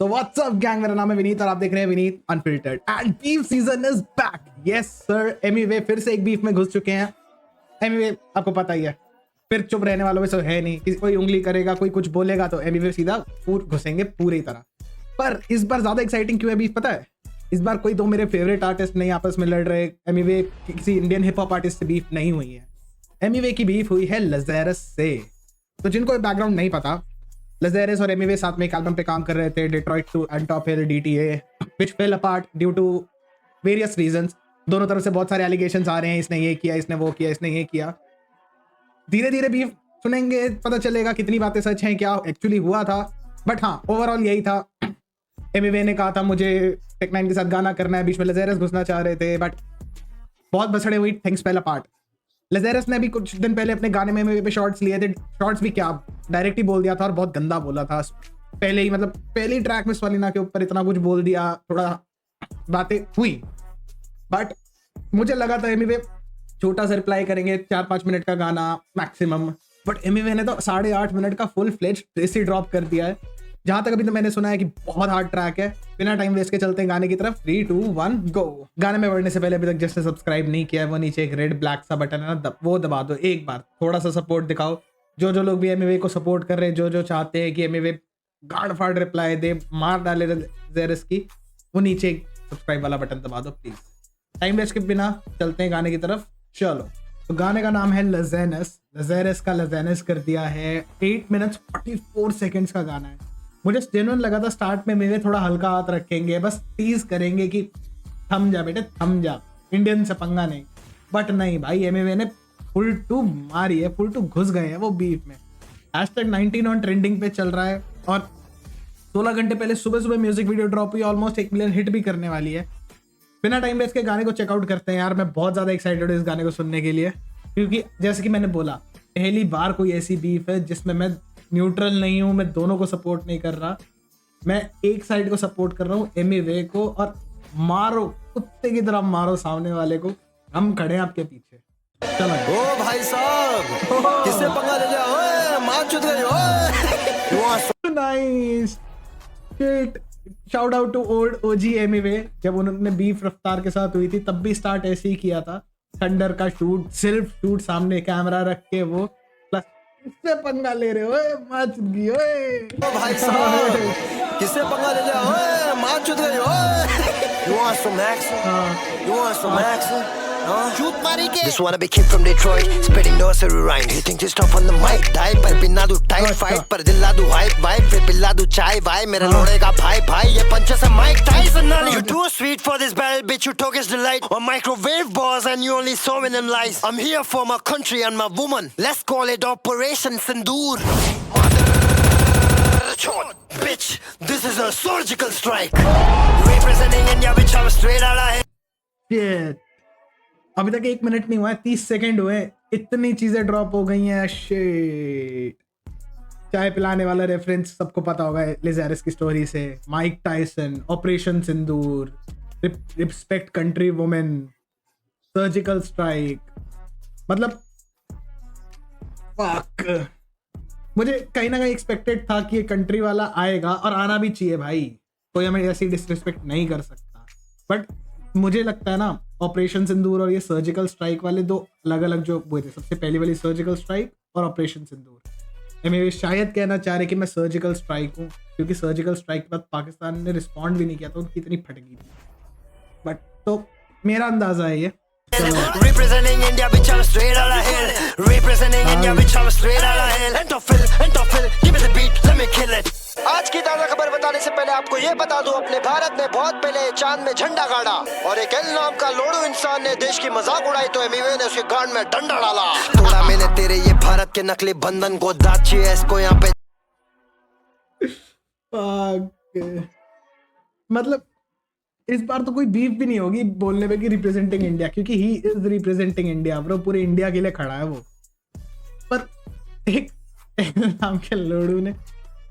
तो WhatsApp gang, मेरा नाम है विनीत और आप देख रहे हैं Vineet unfiltered and beef season is back. Yes sir, Emiway फिर से एक बीफ में घुस चुके हैं। एमीवे आपको पता ही है, फिर चुप रहने वालों में सब है नहीं। किसी कोई उंगली करेगा, कोई कुछ बोलेगा तो एमीवे सीधा घुसेंगे पूरी तरह। पर इस बार ज्यादा एक्साइटिंग क्यों है बीफ पता है? इस बार कोई दो मेरे फेवरेट आर्टिस्ट नहीं आपस में लड़ रहे। एमीवे किसी इंडियन हिप हॉप आर्टिस्ट से बीफ नहीं हुई है, एमीवे की बीफ हुई है लज़ेरस से। तो जिनको बैकग्राउंड नहीं पता, लज़ेरस और एमीवे साथ में एक एल्बम पे काम कर रहे थे, Detroit to Antop Hill DTA, which fell apart due to various reasons. दोनों तरफ से बहुत सारे एलिगेशंस आ रहे हैं, इसने ये किया, इसने वो किया, इसने ये किया। धीरे धीरे बीफ सुनेंगे, पता चलेगा कितनी बातें सच हैं, क्या एक्चुअली हुआ था। बट हाँ, ओवरऑल यही था। एमीवे ने कहा था मुझे टेक9 के साथ गाना करना है, बीच में लज़ेरस घुसना चाह रहे थे, बट बहुत बसड़े हुई, थिंग्स फेल अपार्ट। लज़ेरस ने भी कुछ दिन पहले अपने गाने में एमीवे पे शॉर्ट्स लिए थे। शॉर्ट्स भी क्या, डायरेक्ट ही बोल दिया था और बहुत गंदा बोला था पहले ही, मतलब पहली ट्रैक में स्वालिना के ऊपर इतना कुछ बोल दिया, थोड़ा बातें हुई। बट मुझे लगा था एमीवे छोटा सा रिप्लाई करेंगे, 4-5 मिनट का गाना मैक्सिमम, बट एमीवे ने तो 8.5 मिनट का फुल फ्लेज ऐसे ड्रॉप कर दिया है। जहां तक अभी तो मैंने सुना है कि बहुत हार्ड ट्रैक है। बिना टाइम वेस्ट के चलते हैं गाने की तरफ। 3, 2, 1 गो। गाने में बढ़ने से पहले अभी तक जिसने सब्सक्राइब नहीं किया है, वो नीचे एक रेड ब्लैक सा बटन है ना, वो दबा दो एक बार, थोड़ा सा सपोर्ट दिखाओ। जो लोग भी एमीवे को सपोर्ट कर रहे हैं, जो चाहते हैं कि एमीवे गाड़ फाड़ रिप्लाई दे, मार डाले लज़ेरस की, वो नीचे एक सब्सक्राइब वाला बटन दबा दो प्लीज। टाइम वेस्ट के बिना चलते हैं गाने की तरफ। चलो, तो गाने का नाम है लज़ेनस। लज़ेरस का लज़ेनस कर दिया है। 8 मिनट्स 44 सेकेंड्स का गाना है। मुझे जेन्युइन लगा था स्टार्ट में मेरे थोड़ा हल्का हाथ रखेंगे, बस टीज करेंगे कि थम जा बेटे थम जा, इंडियन से पंगा नहीं। बट नहीं भाई, एमीवे ने फुल टू मारी है, फुल टू घुस गए हैं वो बीफ में। #19 ऑन ट्रेंडिंग पे चल रहा है और 16 घंटे पहले सुबह म्यूजिक वीडियो ड्रॉप हुई, ऑलमोस्ट 1 मिलियन हिट भी करने वाली है। बिना टाइम वेस्ट के गाने को चेकआउट करते हैं यार। मैं बहुत ज्यादा एक्साइटेड हूँ इस गाने को सुनने के लिए, क्योंकि जैसे कि मैंने बोला, पहली बार कोई ऐसी बीफ है जिसमें मैं न्यूट्रल नहीं हूं, मैं दोनों को सपोर्ट नहीं कर रहा, मैं एक साइड को सपोर्ट कर रहा हूँ, एमीवे को। और मारो, कुत्ते की तरह मारो सामने वाले को, हम खड़े हैं आपके पीछे। चलो ओ भाई साहब, किससे पंगा ले लिया? ओए मार चुद गई। ओए nice shit. Shout out to old OG Emiway. जब उन्होंने बीफ रफ्तार के साथ हुई थी तब भी स्टार्ट ऐसे ही किया था, थंडर का शूट, सिर्फ शूट सामने कैमरा रख के, वो प्लस इससे पंगा ले रहे हो, मच गई। ओ भाई साहब, किससे पंगा ले लिया? ओए मार चुद गई। ओए you want some action? You want some action? Shoot मारी के। This wanna be kid from Detroit, spitting nursery rhymes. You think you're tough on the mic? Die पर पिन्ना दू tight fight, पर दिला दू hype vibe, फिर पिल्ला दू चाय भाई, मेरे लोड़े का भाई ये पंचे से Mike Tyson नाली। You too sweet for this battle, bitch. You took his delight on microwave bars and you only saw in them lies. I'm here for my country and my woman. Let's call it Operation Sindoor. Bitch, this is a surgical strike. Representing India, bitch, I'm straight out of here. Shit. अभी तक 1 minute नहीं हुआ है, 30 second हुए, इतनी चीजें drop हो गई हैं। शिट। चाय पिलाने वाला रेफरेंस सबको पता होगा लज़ेरस की स्टोरी से। Mike Tyson, operation Sindoor, respect country women, surgical strike, मतलब फक। मुझे कहीं ना कहीं एक्सपेक्टेड था कि ये कंट्री वाला आएगा, और आना भी चाहिए भाई, कोई हमें ऐसी डिसरिस्पेक्ट नहीं कर सकता। बट मुझे लगता है ना, ऑपरेशन सिंदूर और ये सर्जिकल स्ट्राइक वाले दो अलग अलग जो हुए थे। सबसे पहली वाली सर्जिकल स्ट्राइक और ऑपरेशन सिंदूर। एमीवे शायद कहना चाह रहे कि मैं सर्जिकल स्ट्राइक हूँ, क्योंकि सर्जिकल स्ट्राइक के बाद पाकिस्तान ने रिस्पॉन्ड भी नहीं किया था, उनकी इतनी फटगी थी। बट तो मेरा अंदाजा है ये। Representing India, bitch, I'm straight out of hell. Representing India, bitch, I'm straight out of hell. Entophil, give me the beat, let me kill it. आज की ताज़ा खबर बताने से पहले आपको ये बता दूं, अपने भारत ने बहुत पहले चांद में झंडा गाड़ा, और एक एल नाम का लोड़ू इंसान ने देश की मजाक उड़ाई तो एमीवे ने उसके गांड में डंडा डाला। तोड़ा मैंने तेरे ये भारत के नकली बंधन को, दाची है इसको यहाँ पे। मतलब इस बार तो कोई बीफ भी नहीं होगी बोलने में कि रिप्रेजेंटिंग इंडिया, क्योंकि he is representing India bro, पूरे इंडिया के लिए खड़ा है वो। पर एक नाम के लोड़ू ने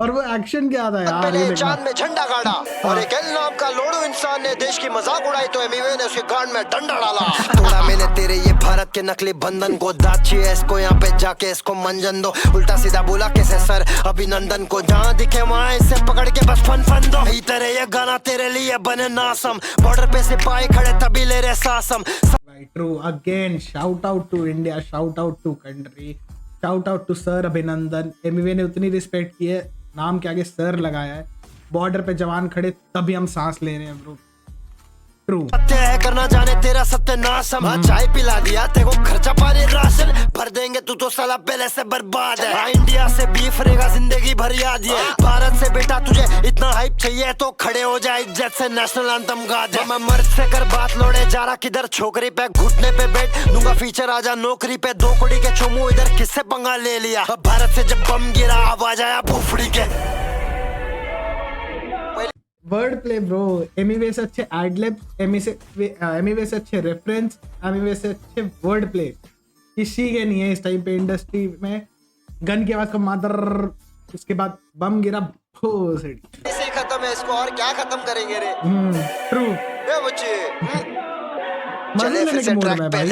और वो एक्शन क्या था यार, ये मैंने देखना। चांद में झंडा गाड़ा और एक एल नाम का लोड़ू इंसान ने देश की मजाक उड़ाई तो एमिवे ने उसके गांड में डंडा डाला। तोड़ा मैंने तेरे ये भारत के नकली बंधन को, दाची है इसको यहाँ पे जाके इसको मंजन दो। उल्टा सीधा बोला कैसे सर अभिनंदन को, जहाँ दिखे वहाँ इसे पकड़ के बस फन दो। तेरे ये गाना तेरे लिए बने नासम, बॉर्डर पे सिपाही खड़े तभी ले रहे सासम। True again, shout out to India, shout out to country, shout out to sir Abhinandan. Emiway ने उतनी रिस्पेक्ट की है, नाम के आगे सर लगाया है, बॉर्डर पे जवान खड़े तभी हम सांस ले रहे हैं ब्रो। ट्रू सत्य है करना जाने तेरा सत्यानाशम, चाय पिला दिया तेरे को खर्चा पानी राशन भर देंगे तू तो साला पहले से बर्बाद है। इंडिया से बीफ रहेगा जिंदगी भर याद ये, भारत से बेटा तुझे इतना हाइप चाहिए तो खड़े हो जाए इज्जत से नेशनल एंथम गा दे। मैं मर्द से कर बात लोड़े जा रहा किधर छोकरी पे घुटने पे बैठ दूंगा फीचर आजा नौकरी पे 2 कौड़ी के चोमू इधर किससे पंगा ले लिया। भारत से जब बम गिरा आवाज आया भूफड़ी के। वर्ड प्ले ब्रो, एमिवे से अच्छे एडलिप, एमिवे से अच्छे रेफरेंस, एमिवे से अच्छे वर्ड प्ले किसी के नहीं है इस टाइम पे इंडस्ट्री में। गन की आवाज का मादर, उसके बाद बम गिरा, इसे खत्म है, इसको और क्या खत्म करेंगे रे। ट्रू ये बच्चे मजे लेने के मूड में है भाई।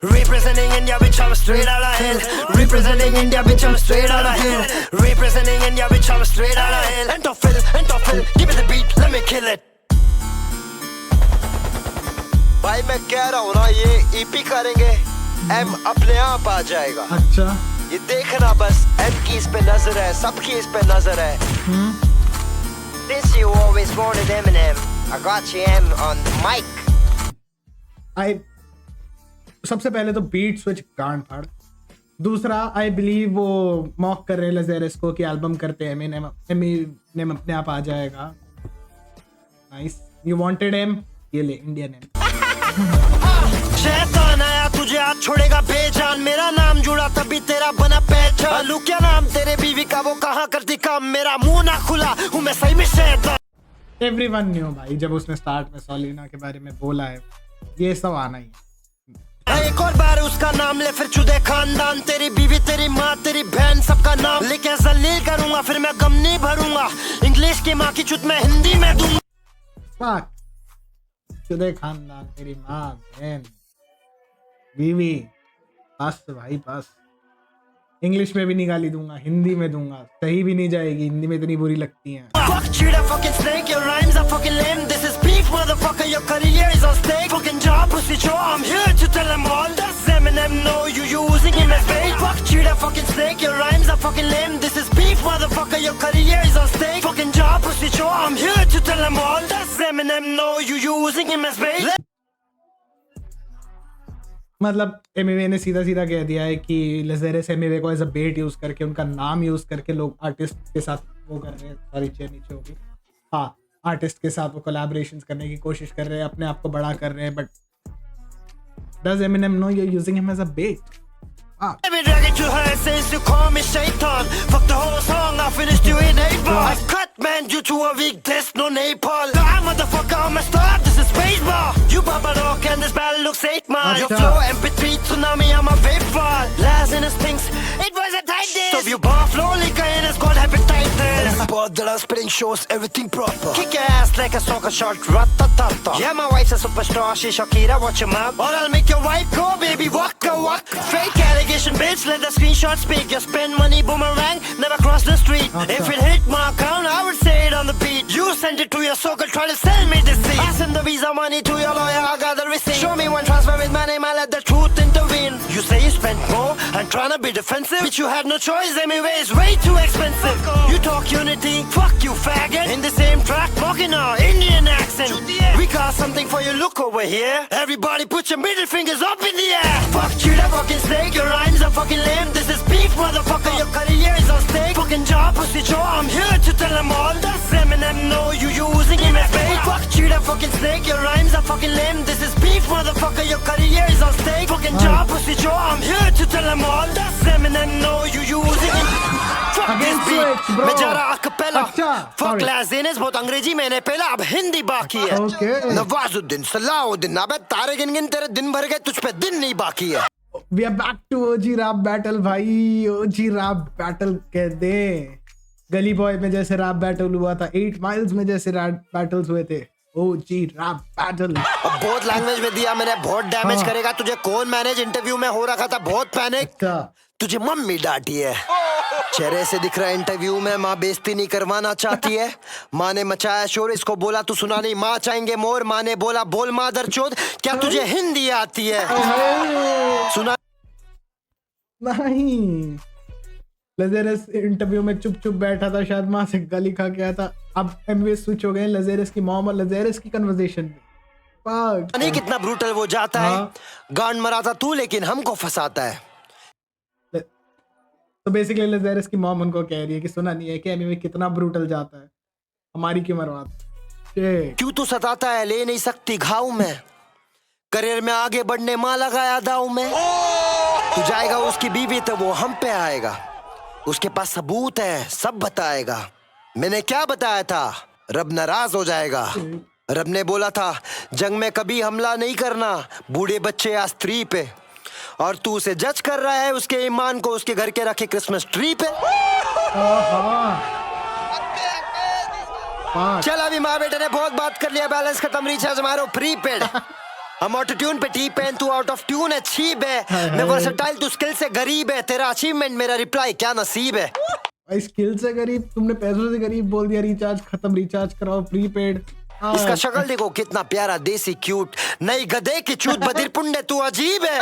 Representing India, bitch, I'm straight out of hell. Representing India, bitch, I'm straight out of hell. Representing India, bitch, I'm straight out of hell. Entophil, give me the beat, let me kill it. भाई मैं कह रहा हूँ ना, ये EP करेंगे, M अपने आप आ जाएगा। अच्छा ये देखना बस, M की इस पे नजर है, सबकी इस पे नजर है। Since you always wanted Eminem, I got you M on the mic. सबसे पहले तो बीट स्विच गांड फाड़, दूसरा आई बिलीव वो मॉक कर रहे हैं लजेरिस को कि एल्बम करते हैं एमिनेम अपने आप आ जाएगा। नाइस, यू वांटेड हिम, ये ले इंडियन एम। शैतान आया तुझे आज छोड़ेगा बेजान, मेरा नाम जुड़ा तभी तेरा बना पहचान। लू क्या नाम तेरे बीवी का, वो कहाँ करती काम, मेरा मुंह ना खुला हूँ मैं सही में शैतान। एवरीवन न्यू भाई, जब उसने स्टार्ट में सोलिना के बारे में बोला है, ये सब आना ही। एक और बार उसका नाम ले फिर चुदे खानदान, तेरी बीवी तेरी माँ तेरी बहन सबका नाम लेके जलील करूंगा, फिर मैं गम नहीं भरूंगा। इंग्लिश की माँ की चुत मैं हिंदी में दूंगा। चुदे खानदान, तेरी माँ बहन बीवी, बस भाई बस। इंग्लिश में भी नहीं गाली दूंगा, हिंदी में दूंगा, सही भी नहीं जाएगी, हिंदी में इतनी बुरी लगती हैं। Fuck cheetah, fucking snake, your rhymes are fucking lame. This is beef, motherfucker, your career is on stake. Fucking job, pussy Joe, I'm here to tell them all. Does Eminem know you using him as bait? Fuck cheetah, fucking snake, your rhymes are fucking lame. This is beef, motherfucker, your career is on stake. Fucking job, pussy Joe, I'm here to tell them all. Does Eminem know you using him as bait? मतलब एमिवे ने सीधा सीधा कह दिया है कि लजेरिस एमिवे को as a bait use करके, उनका नाम यूज करके लोग आर्टिस्ट के साथ वो कर रहे हैं, सॉरी चेयर नीचे होगी, हाँ आर्टिस्ट के साथ वो कोलैबोरेशंस करने की कोशिश कर रहे हैं, अपने आप को बड़ा कर रहे हैं। But does Eminem know you are using him as a bet? Let me drag it to her since you call me Shaitan. Fuck the whole song, I finished you in 8 bars. I cut man due to a weak test, no Nepal. I'm motherfucker, I'm a star, this is baseball. You Baba Rock and this battle looks 8 miles. Your flow MP3 tsunami, I'm a vape ball. Last in the stinks, it was a tight day. So you bar flow like a in a squad hepatitis. But that I'm spitting shows everything proper. Kick your ass like a soccer shot, rat-ta-ta-ta. Yeah, my wife's a superstar, she Shakira, watch him up. Or I'll make your wife go, baby, waka waka. Fake allegation, bitch, let the screenshot speak. You spend money, boomerang, never cross the street. If it hit my account, I would say it on the beat. You send it to your circle, try to sell me this seat. I send the visa money to your lawyer, I got the receipt. Show me one transfer with my name, I let the truth intervene. You say you spent more, I'm trying to be defensive. Bitch, you had no choice, anyway, it's way too expensive. You talk unity, fuck you faggot. In the same track, mocking our Indian accent. We got something for your look over here. Everybody put your middle fingers up in the air. Fuck cheetah, fucking snake, your rhymes are fucking lame. This is beef, motherfucker, your career is on stake. Fucking job, pussy Joe, I'm here to tell them all. Does Eminem know you using him as bait? Fuck cheetah, fucking snake, your rhymes are fucking lame. This is beef, motherfucker, your career is on stake. Fucking job, pussy Joe, I'm here to tell them all. Does Eminem know you using him? Fuck this beat, मैं जा रहा अकपेला. Fuck लाज़ेनेस, बहुत अंग्रेजी मैंने पहला, अब हिंदी बाकी है. नवाजुद्दीन, सलाउद्दीन, अबे तारे गिन गिन तेरे दिन भर गए, तुझ पे दिन नहीं बाकी है. We are back to OG rap battle भाई, OG rap battle कह दे. गली बॉय में जैसे रैप बैटल हुआ था, 8 माइल्स में जैसे रैप बैटल्स हुए थे, ओ जी रैप बैटल। अब बहुत लैंग्वेज में दिया मैंने, बहुत डैमेज करेगा तुझे कौन मैनेज, इंटरव्यू में हो रखा था बहुत पैनिक, तुझे मम्मी डांटी है, चेहरे से दिख रहा है इंटरव्यू में माँ बेइज्जती नहीं करवाना चाहती है, माँ ने मचाया शोर, इसको बोला तू सुना नहीं, माँ चाहेंगे मोर, माँ ने बोला बोल मादर चोद, क्या तुझे हिंदी आती है, सुना नहीं। लजेरस इंटरव्यू में चुप चुप बैठा था, शायद माँ से गाली खा के आया था। अब एमवीएस स्विच हो गए लजेरस की मॉम और लजेरस की कन्वर्सेशन में। नहीं कितना ब्रूटल वो जाता है, गांड मराता तू लेकिन हमको फंसाता है। तो बेसिकली लजेरस की मॉम उनको कह रही है कि सुना नहीं है कि एमवीए कितना ब्रूटल जाता है, हमारी क्यों मरवाता। क्यों तू सताता है, ले नहीं सकती घाव में, करियर में आगे बढ़ने माँ लगाया दाव में, तू जाएगा उसकी बीवी तो वो हम पे आएगा, उसके पास सबूत है सब बताएगा, मैंने क्या बताया था रब नाराज हो जाएगा, रब ने बोला था जंग में कभी हमला नहीं करना, बूढ़े बच्चे या स्त्री पे, और तू उसे जज कर रहा है उसके ईमान को उसके घर के रखे क्रिसमस ट्री पे। चल अभी माँ बेटे ने बहुत बात कर लिया, बैलेंस खत्म, रिचार्ज मारो प्रीपेड, हम ऑटो ट्यून पे टी पेन, तू आउट ऑफ ट्यून है चीप है, मैं वर्सेटाइल तू स्किल से गरीब है, तेरा अचीवमेंट मेरा रिप्लाई क्या नसीब है। भाई स्किल से गरीब, तुमने पैसों से गरीब बोल दिया, रिचार्ज खत्म, रिचार्ज कराओ प्रीपेड। इसका शक्ल देखो कितना प्यारा देसी क्यूट, नई गधे की चूत बधिर पुंडे, तू अजीब है।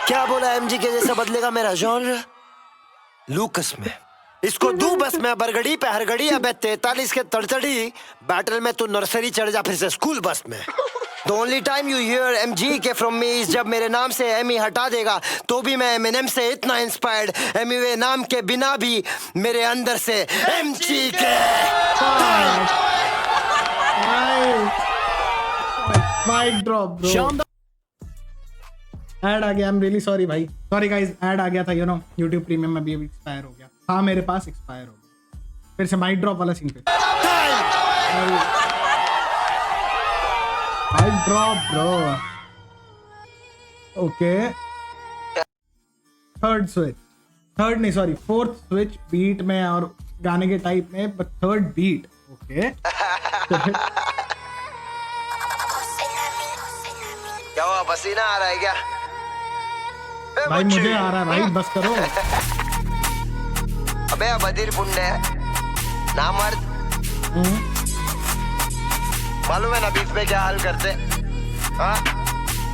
क्या बोला एमजी के जैसा बदलेगा मेरा जॉनर लूकस में, इसको दू बस में बरगड़ी पे हरगड़ी, अब 43 के तड़तड़ी, बैटल में तू नर्सरी चढ़ जा फिर से स्कूल बस में। The only time you hear MG के from me is जब मेरे नाम से एमी हटा देगा तो भी मैं एमिनेम से इतना इंस्पायर्ड, एमीवे नाम के बिना भी मेरे अंदर से MG के माइक ड्रॉप ब्रो। ऐड आ गया, आई एम रियली सॉरी भाई, सॉरी गाइस, ऐड आ गया था, यू नो YouTube प्रीमियम में भी एक्सपायर हो गया था मेरे पास, एक्सपायर हो गया, फिर से माइक ड्रॉप वाला सीन पे mic drop bro. Okay third switch, third नहीं सॉरी फोर्थ स्विच बीट में और गाने के टाइप में, बट थर्ड बीट। ओके क्या हुआ, पसीना आ रहा है क्या? भाई मुझे आ रहा है भाई, बस करो। अबे बधिर पुंडे ना मर्द, मालूम है ना बीफ में क्या हाल करते, हाँ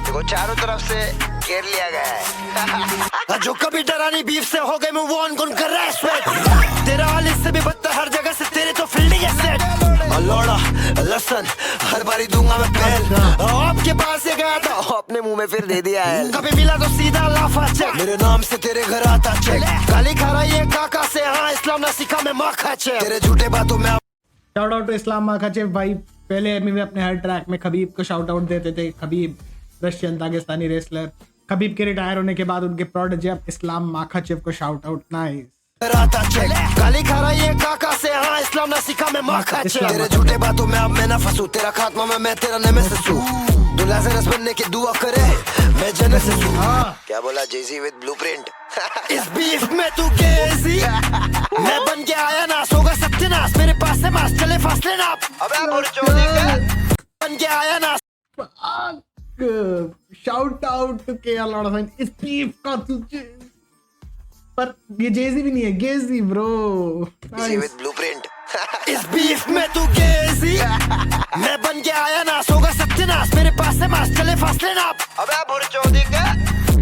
देखो चारों तरफ से घेर लिया गया है। जो कभी डरा नहीं बीफ से, हो गए मूव ऑन, कौन कर रहा है स्वेट, तेरा हाल इससे भी बदतर हर जगह से, तेरे तो फील्डिंग है सेट, लोड़ा लसन हर बारी दूंगा मैं पहल, आपके पास से गया था अपने मुंह में फिर दे दिया है, कभी मिला तो सीधा लाफा चेक, मेरे नाम से तेरे घर आता चेक, गाली खा रहा ये काका से, हाँ इस्लाम ना सीखा मैं माँ खाचे, तेरे झूठे बातों में। Shout out to Islam Makhachev भाई, पहले एमवीए अपने हर ट्रैक में खबीब को शाउट आउट देते थे, Khabib Russian Dagestani wrestler, Khabib के रिटायर होने के बाद उनके प्रोडिजी अब इस्लाम माखाचेव को शाउट आउट। नाइस गाली खा रहा ये काका से, हाँ इस्लाम ना सीखा मैं माँ खाचे, तेरे झूठे बातों में अब मैं ना फंसू, तेरा खात्मा में मैं तेरा नेमेसिस हूँ, दुल्हा से रस बनने की दुआ करे मैं जेनेसिस हूँ। क्या बोला जेजी विद ब्लूप्रिंट, इस बीफ में तू केजी, मैं बन के आया नास, होगा सत्यानाश, मेरे पास से मास चले फासले नाप, अबे बन के आया Nas. Shout out to KL lord of, इस बीफ का तुझे, पर ये जेजी भी नहीं है, गेजी ब्रो, विद ब्लूप्रिंट, इस बीफ में तू गेजी, मैं बन के आया नास, होगा सत्यानाश, मेरे पास से मास चले फासले नाप, अबे बुरचोदी का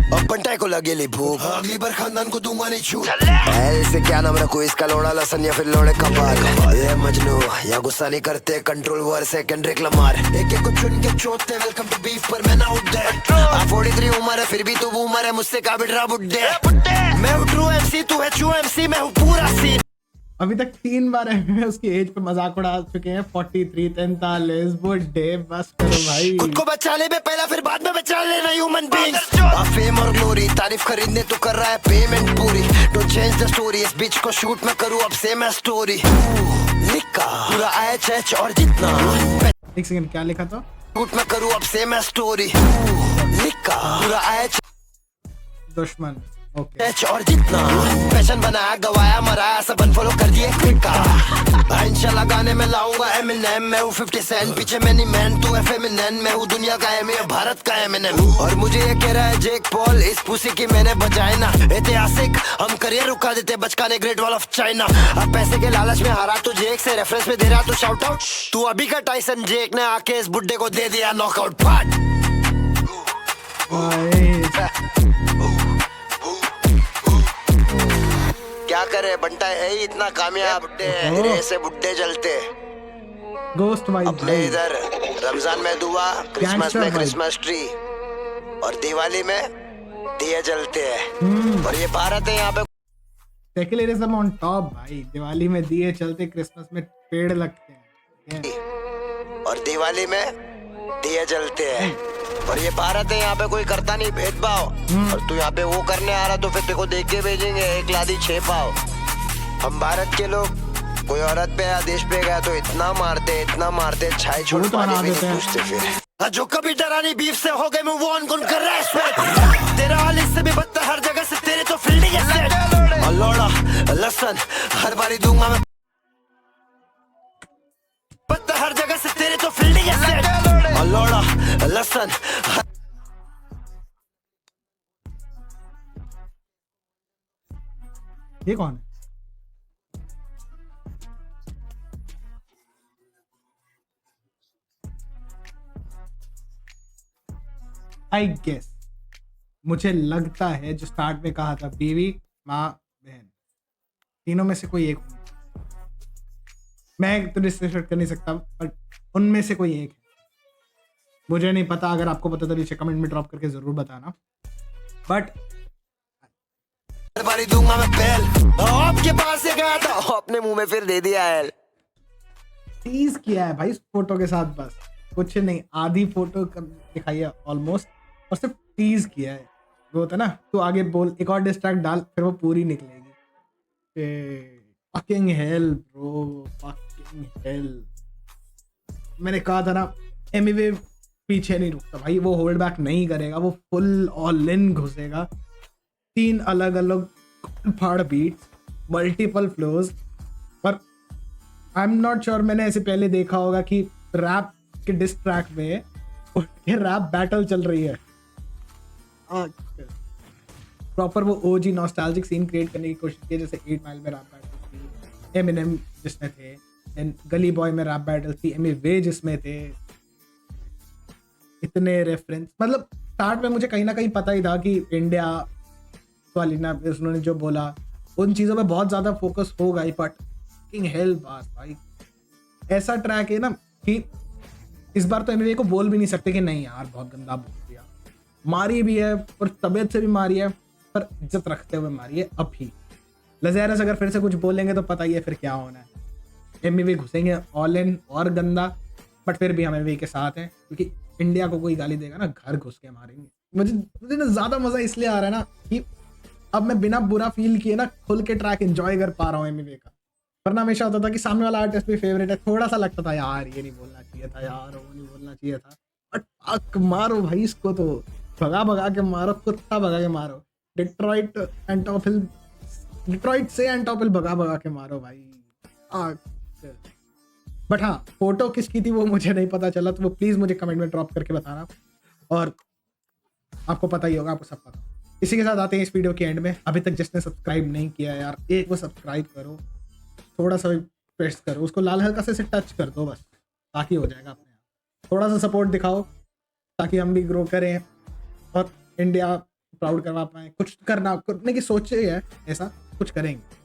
अब पंटाई को लगेली भूख, अगली बार खानदान को दूंगा नहीं छूट, ऐसे क्या नाम रखो इसका, लोड़ा लसन या फिर लोड़े कबार, ये मजनू या गुस्सा नहीं करते, कंट्रोल वर से केंड्रिक लमार, एक एक को चुन के चोटते, वेलकम टू बीफ पर मैं ना उठ दे, 43 उम्र है फिर भी तू बूमर है, मुझसे का बिडरा बुड्ढे, मैं हूँ ट्रू एमसी तू है ट्रू एमसी, मैं हूँ पूरा सीन। अभी तक 3 बार उसकी एज पे मजाक उड़ा चुके हैं, 43 43 बुड्ढे, बस करो भाई, खुद को बचा ले पहला फिर बाद में बचा लेना ह्यूमन बीइंग्स, फेम और ग्लोरी तारीफ खरीदने तू कर रहा है पेमेंट पूरी, डोंट चेंज द स्टोरी, इस बीच को शूट मैं करूँ अब सेम है स्टोरी, लिखा पूरा एच और जितना, एक सेकंड क्या लिखा था, शूट मैं करूँ अब सेम है स्टोरी, लिखा पूरा एच दुश्मन, ओके और जितना फैशन बनाया गवाया मराया सब अनफॉलो कर दिए क्विक का इंशाल्लाह गाने में लाऊंगा एमिनेम मैं हूँ 50 सेंट पीछे मैनी मैन तू है फेमिनिन मैं हूँ दुनिया का एम भारत का एमिनेम और मुझे ये कह रहा है जेक पॉल इस पुसी की मैंने बजाए ना ऐतिहासिक हम करियर रुका देते बचकाने ग्रेट वॉल ऑफ चाइना अब पैसे के लालच में हारा तू जेक से रेफरेंस में दे रहा तू शाउट आउट तू अभी का टाइसन जेक ने आके इस बुड्ढे को दे दिया नॉकआउट फाट क्या करे बंटा है ही इतना कामयाब बुड्ढे हीरे से बुड्ढे जलते गोस्ट वाइब अपने इधर रमजान में दुआ क्रिसमस में क्रिसमस ट्री और दिवाली में दिए जलते हैं और ये भारत है यहाँ पे सेक्युलरिज्म ऑन टॉप भाई दिवाली में दिए चलते क्रिसमस में पेड़ लगते हैं और दिवाली में दिए जलते हैं और ये भारत है यहाँ पे कोई करता नहीं भेदभाव और तू यहाँ पे वो करने आ रहा तो फिर तेरे को देख के भेजेंगे एक लादी 6 पाव हम भारत के लोग कोई औरत पे या देश पे गया तो इतना मारते छाई छोड़ पानी भी नहीं पूछते फिर जो कभी डरा नहीं बीफ से हो गए मैं वो अनगुन कर रहा है स्वेट तेरा हाल इससे भी बदतर हर जगह से तेरे तो फील्डिंग है सेट और लोड़ा लसन हर बारी दूंगा मैं बदतर हर जगह से तेरे तो फील्डिंग है सेट और लोड़ा लसन ये कौन है आई गेस मुझे लगता है जो स्टार्ट में कहा था बीवी माँ बहन तीनों में से कोई एक होगा मैं तो डिस्कस कर नहीं सकता पर उनमें से कोई एक है मुझे नहीं पता अगर आपको पता तो नीचे कमेंट में ड्रॉप करके जरूर बताना बट बारी दूंगा मैं पहल आपके पास से गया था अपने मुंह में फिर दे दिया है टीज किया है भाई इस फोटो के साथ बस कुछ नहीं आधी फोटो दिखाई है ऑलमोस्ट और सिर्फ टीज किया है वो होता ना तू आगे बोल एक और डिस्ट्रैक्ट डाल फिर वो पूरी निकलेगी fucking hell bro fucking hell मैंने कहा था ना एमिवे पीछे नहीं रुकता भाई वो होल्ड बैक नहीं करेगा वो फुल ऑल इन घुसेगा 3 अलग अलग फाड़ बीट्स मल्टीपल फ्लोज और आई एम नॉट श्योर मैंने ऐसे पहले देखा होगा कि रैप के डिस ट्रैक में रैप बैटल चल रही है प्रॉपर वो ओजी नॉस्टैल्जिक सीन क्रिएट करने की कोशिश की जैसे 8 माइल में रैप बैटल थी एमिनेम जिसमें थे एंड गली बॉय में रैप बैटल थी एमिवे जिसमें थे इतने रेफरेंस मतलब स्टार्ट में मुझे कहीं ना कहीं पता ही था कि इंडिया वाली ना उन्होंने जो बोला उन चीज़ों पे बहुत ज़्यादा फोकस होगा ही बट किंग हेल बास भाई ऐसा ट्रैक है ना कि इस बार तो एमिवे को बोल भी नहीं सकते कि नहीं यार बहुत गंदा बोल दिया मारी भी है और तबीयत से भी मारी है पर इज्जत रखते हुए मारी है अभी लज़ेरस अगर फिर से कुछ बोलेंगे तो पता ही है फिर क्या होना है एमिवे घुसेंगे ऑल इन और गंदा बट फिर भी हम एमिवे के साथ हैं क्योंकि इंडिया को कोई गाली देगा ना घर घुस के मारेंगे मुझे ना ज़्यादा मज़ा इसलिए आ रहा है ना कि अब मैं बिना बुरा फील किए ना खुल के ट्रैक एंजॉय कर पा रहा हूँ एमिवे का वरना हमेशा होता था कि सामने वाला आर्टिस्ट भी फेवरेट है थोड़ा सा लगता था यार ये नहीं बोलना चाहिए था यार वो नहीं बोलना चाहिए था बट अक मारो भाई इसको तो भगा के मारो कुत्ता भगा के मारो डिट्रॉइट से एंटोपिल भगा के मारो भाई बट हाँ फोटो किसकी थी वो मुझे नहीं पता चला तो वो प्लीज़ मुझे कमेंट में ड्रॉप करके बताना और आपको पता ही होगा आपको सब पता इसी के साथ आते हैं इस वीडियो के एंड में अभी तक जिसने सब्सक्राइब नहीं किया यार एक वो सब्सक्राइब करो थोड़ा सा प्रेस करो उसको लाल हल्का से टच कर दो बस ताकि हो जाएगा अपने आप थोड़ा सा सपोर्ट दिखाओ ताकि हम भी ग्रो करें और इंडिया प्राउड करवा पाएँ कुछ करने की सोचे है ऐसा कुछ करेंगे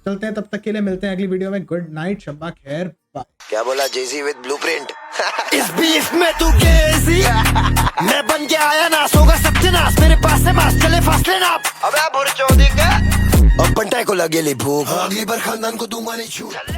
चलते हैं तब तक के लिए मिलते हैं अगली वीडियो में गुड नाइट शब्बा खैर बाय क्या बोला जेसी विद ब्लूप्रिंट इस बीफ में तू केसी मैं बन के आया नास होगा सत्यानाश मेरे पास से मास चले फासले नाप अबे बुरचोदी के अब पंटाई को लगे ली भूख अगली बार खानदान को दूंगा नहीं छूट